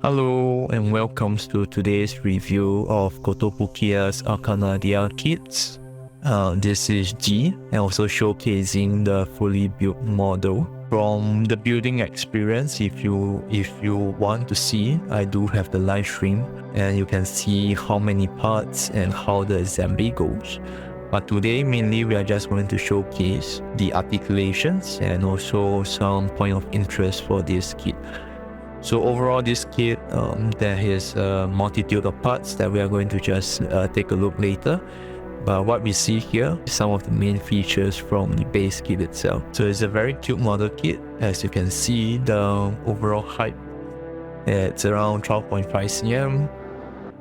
Hello and welcome to today's review of Kotobukiya's Arca Nadea kits. This is G and also showcasing the fully built model. From the building experience, if you want to see, I do have the live stream and you can see how many parts and how the assembly goes. But today mainly we are just going to showcase the articulations and also some point of interest for this kit. So overall, this kit, there is a multitude of parts that we are going to just take a look later. But what we see here is some of the main features from the base kit itself. So it's a very cute model kit. As you can see, the overall height, it's around 12.5 cm.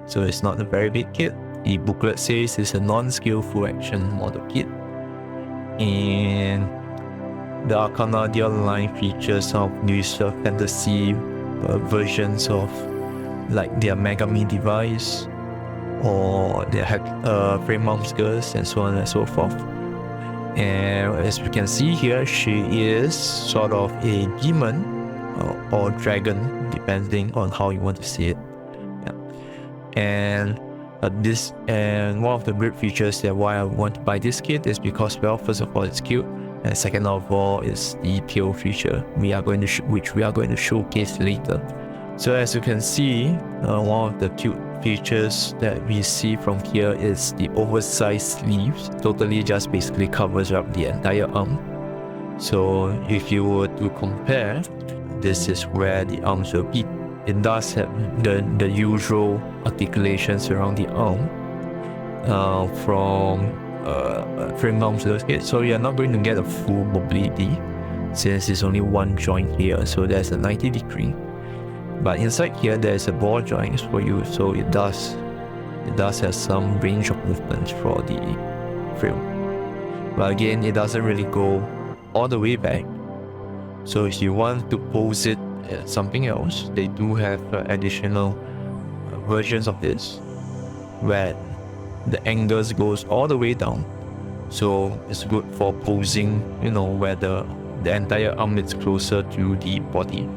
So it's not a very big kit. The booklet says it's a non-scale full action model kit. And the Arca Nadea line features some of these fantasy versions of like their Megami device or their frame mount skirts and so on and so forth. And as you can see here, she is sort of a demon or dragon, depending on how you want to see it. Yeah. And one of the great features that why I want to buy this kit is because, well, first of all, it's cute. And second of all is the tail feature which we are going to showcase later. So as you can see, one of the cute features that we see from here is the oversized sleeves. Totally just basically covers up the entire arm. So if you were to compare, this is where the arms will be. It does have the usual articulations around the arm from frame mount kit, so you're not going to get a full mobility since it's only one joint here, so there's a 90-degree. But inside here there's a ball joint for you, so it does have some range of movement for the frame. But again, it doesn't really go all the way back. So if you want to pose it as something else, they do have additional versions of this where the angles goes all the way down, so it's good for posing, where the entire arm is closer to the body.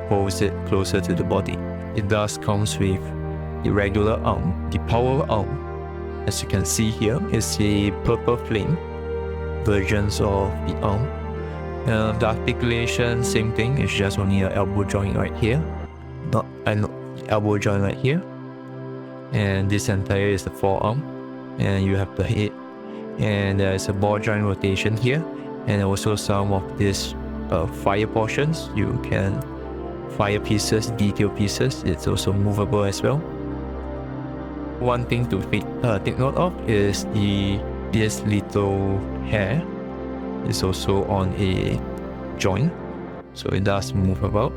Pose it closer to the body. It does comes with the regular arm. The power arm, as you can see here, is a purple flame versions of the arm. The articulation, same thing. It's just only an elbow joint right here, not an elbow joint right here. And this entire is the forearm, and you have the head, and there's a ball joint rotation here, and also some of these fire portions. You can fire pieces, detail pieces, it's also movable as well. One thing to take note of is this little hair is also on a joint, so it does move about.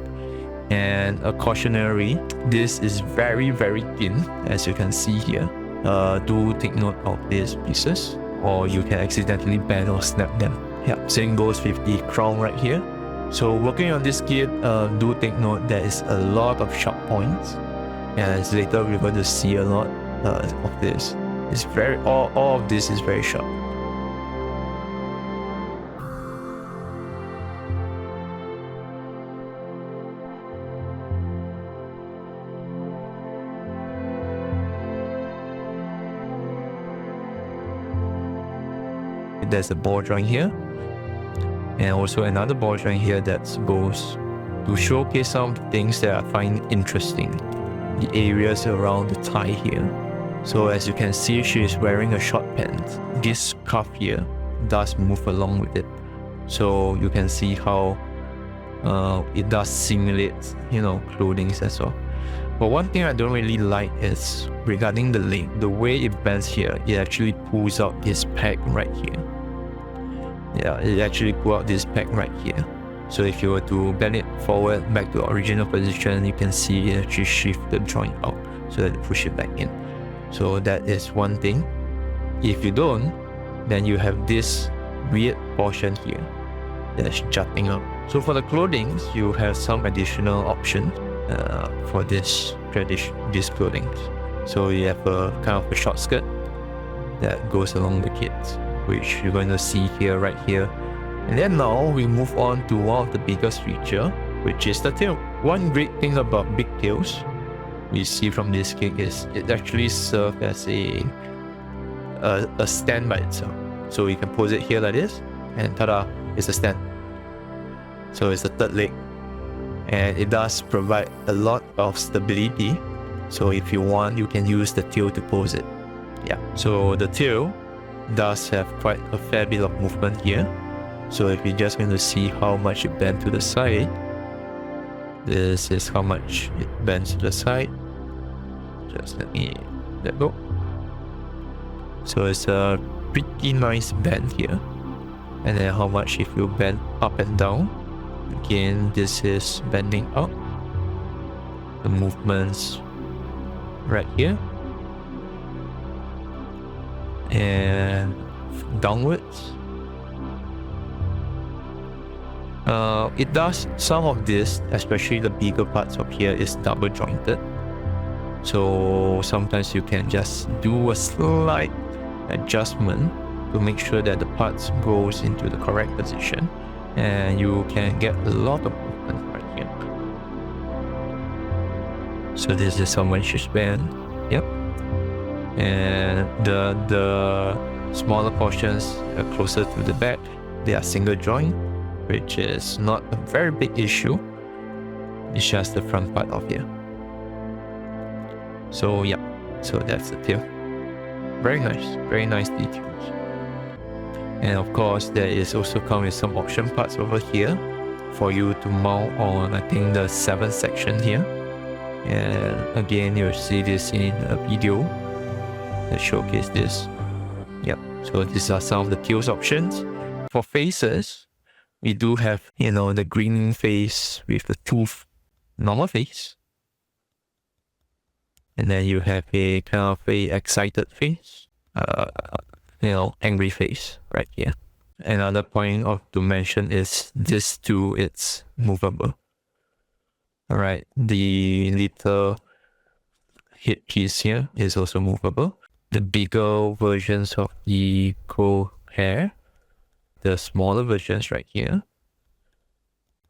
And a cautionary, this is very thin, as you can see here. Do take note of these pieces or you can accidentally bend or snap them. Yeah, same goes with the crown right here. So working on this kit, do take note there is a lot of sharp points, and later we're going to see a lot of this. It's all of this is very sharp. There's a ball joint here, and also another ball joint here that goes to showcase some things that I find interesting. The areas around the thigh here. So as you can see, she is wearing a short pants. This cuff here does move along with it. So you can see how it does simulate, clothing as well. But one thing I don't really like is regarding the leg. The way it bends here, it actually pulls out this peg right here. Yeah, it actually pulls out this peg right here. So if you were to bend it forward back to the original position, you can see it actually shift the joint out so that it push it back in. So that is one thing. If you don't, then you have this weird portion here that's jutting up. So for the clothing, you have some additional options for this clothing. So you have a kind of a short skirt that goes along the kit, which you're going to see here, right here. And then now we move on to one of the biggest feature, which is the tail. One great thing about big tails we see from this kit is it actually serves as a stand by itself. So you can pose it here like this, and ta-da, it's a stand. So it's the third leg, and it does provide a lot of stability. So if you want, you can use the tail to pose it. Yeah, so the tail does have quite a fair bit of movement here. So if you're just going to see how much it bends to the side, this is how much it bends to the side. Just let me let go. So it's a pretty nice bend here. And then how much if you bend up and down. Again, this is bending up. The movements right here. And downwards. It does some of this, especially the bigger parts of here, is double jointed. So sometimes you can just do a slight adjustment to make sure that the parts goes into the correct position, and you can get a lot of movement right here. So this is how much you spend. Yep. And the smaller portions are closer to the back. They are single joint, which is not a very big issue. It's just the front part of here. So yeah, so that's the tail. Very nice details. And of course, there is also come with some option parts over here for you to mount on, I think, the 7th section here. And again, you'll see this in a video that showcase this. Yep, so these are some of the tails options. For faces, we do have, the green face with the tooth normal face. And then you have a kind of a excited face, angry face right here. Another point to mention is this too, it's movable. All right, the little headpiece here is also movable. The bigger versions of the crow hair, the smaller versions right here,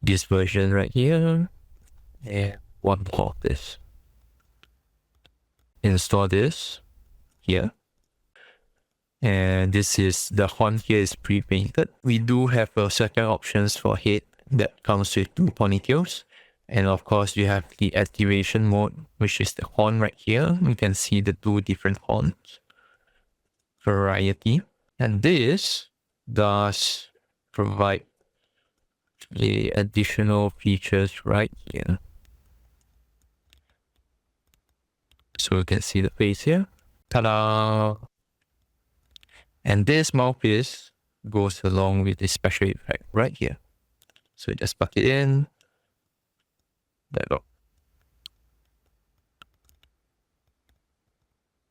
this version right here, and one more of this. Install this here, and this is the horn here is pre-painted. We do have a second options for head that comes with 2 ponytails, and of course you have the activation mode, which is the horn right here. You can see the 2 different horns variety, and this does provide the additional features right here. So you can see the face here. Ta-da! And this mouthpiece goes along with the special effect right here. So just plug it in. There you go.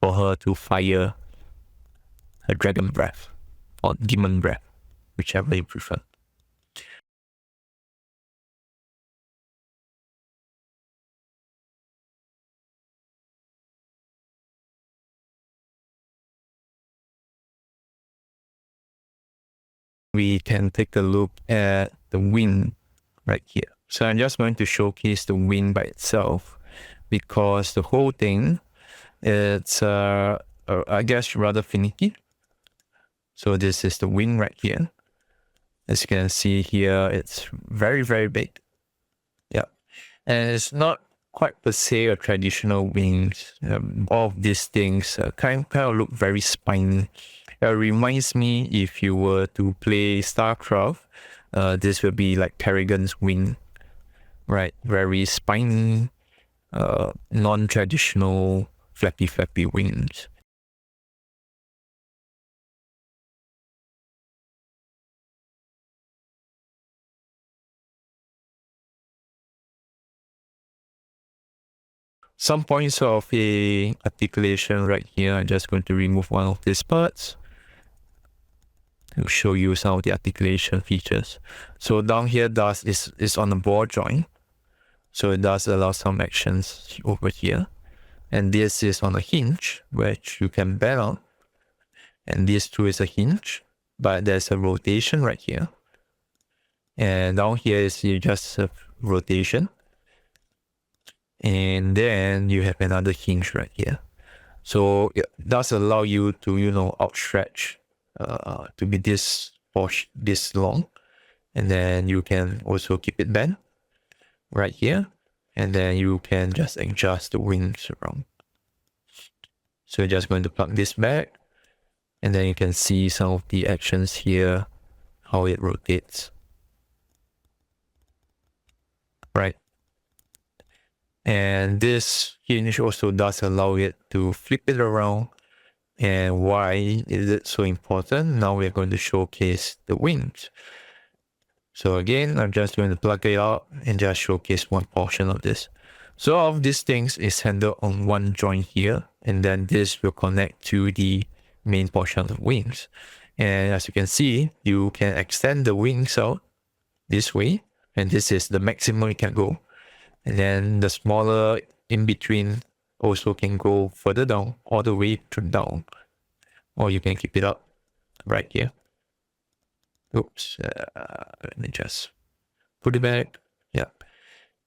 For her to fire her dragon breath or demon breath, whichever you prefer. We can take a look at the wing right here. So I'm just going to showcase the wing by itself, because the whole thing, it's I guess rather finicky. So this is the wing right here. As you can see here, it's very, very big. Yeah, and it's not quite per se a traditional wings. All of these things kind of look very spiny. It reminds me, if you were to play StarCraft, this will be like Kerrigan's wing, right? Very spiny, non-traditional flappy wings. Some points of a articulation right here. I'm just going to remove one of these parts. to show you some of the articulation features. So down here is on the ball joint. So it does allow some actions over here. And this is on a hinge, which you can bend on. And this too is a hinge, but there's a rotation right here. And down here is just a rotation. And then you have another hinge right here. So it does allow you to, outstretch to be this long. And then you can also keep it bent right here. And then you can just adjust the wings around. So you're just going to plug this back. And then you can see some of the actions here, how it rotates. Right. And this hinge also does allow it to flip it around. And why is it so important? Now we're going to showcase the wings. So again, I'm just going to plug it out and just showcase one portion of this. So all of these things is handled on one joint here. And then this will connect to the main portion of the wings. And as you can see, you can extend the wings out this way. And this is the maximum it can go. And then the smaller in between also can go further down, all the way to down. Or you can keep it up right here. Oops, let me just put it back. Yeah.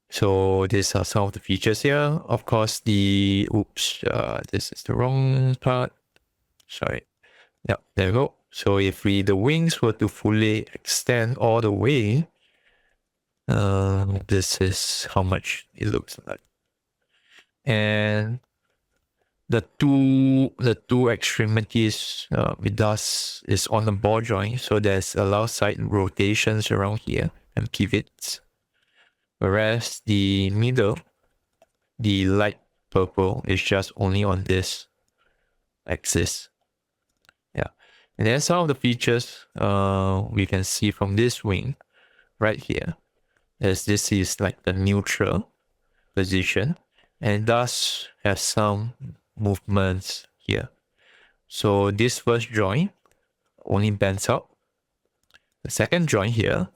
So these are some of the features here. Of course, this is the wrong part. Sorry. Yeah, there we go. So if the wings were to fully extend all the way, this is how much it looks like. And the two extremities with us is on the ball joint. So there's allow side rotations around here and pivots. Whereas the middle, the light purple, is just only on this axis. Yeah. And then some of the features we can see from this wing right here, as this is like the neutral position, and it does have some movements here. So this first joint only bends up. The second joint here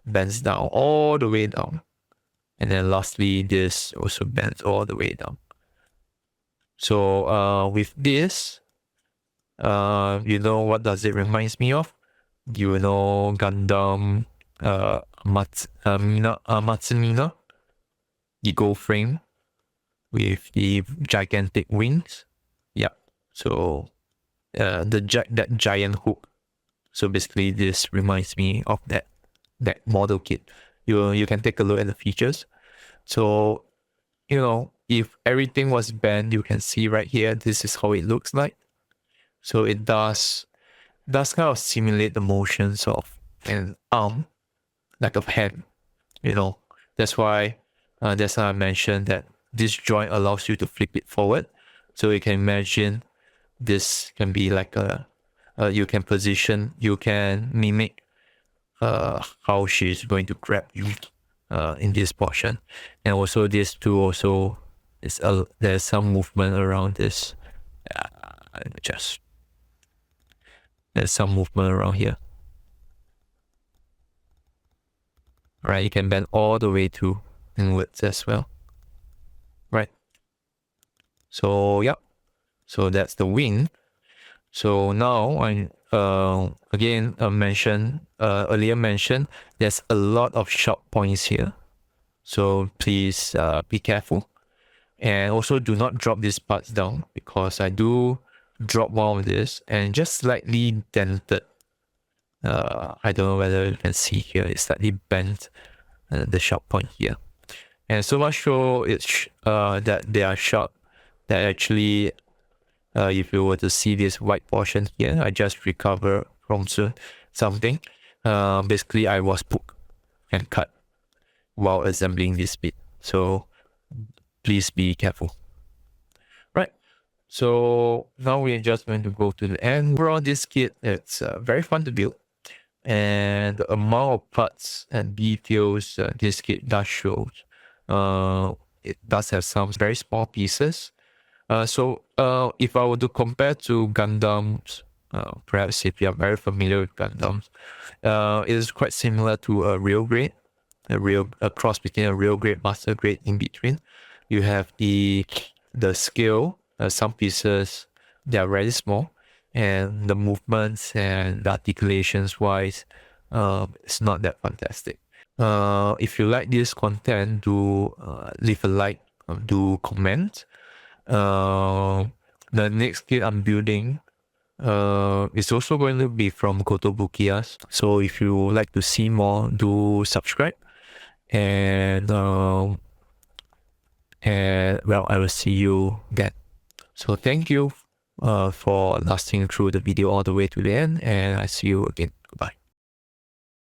bends down all the way down. And then lastly, this also bends all the way down. So with this, what does it reminds me of? Gundam Matsumina, the gold frame with the gigantic wings. Yeah. So that giant hook. So basically this reminds me of that model kit. You can take a look at the features. So, if everything was bent, you can see right here, this is how it looks like. So it does kind of simulate the motions of an arm, like a hand, That's why I mentioned that this joint allows you to flip it forward. So you can imagine this can be like you can mimic how she's going to grab you in this portion. And also this too also is there's some movement around this. There's some movement around here. Right, you can bend all the way to inwards as well. Right. So yeah. So that's the wing. So now I earlier mentioned there's a lot of sharp points here. So please be careful. And also do not drop these parts down, because I do drop one of this and just slightly dented. I don't know whether you can see here, it's slightly bent, the sharp point here. And so much so it's that they are sharp that actually if you were to see this white portion here, I just recovered from something. Basically I was poked and cut while assembling this bit. So please be careful. Right. So now we're just going to go to the end. Overall, this kit, it's very fun to build. And the amount of parts and details this kit does show. It does have some very small pieces. So if I were to compare to Gundam's Perhaps if you are very familiar with Gundams, it is quite similar to a real grade, a cross between a real grade, master grade in between. You have the scale. Some pieces they are very small, and the movements and the articulations wise, it's not that fantastic. If you like this content, do leave a like, do comment. The next kit I'm building it's also going to be from Kotobukiya. So if you like to see more, do subscribe. And well, I will see you then. So thank you for lasting through the video all the way to the end, and I see you again.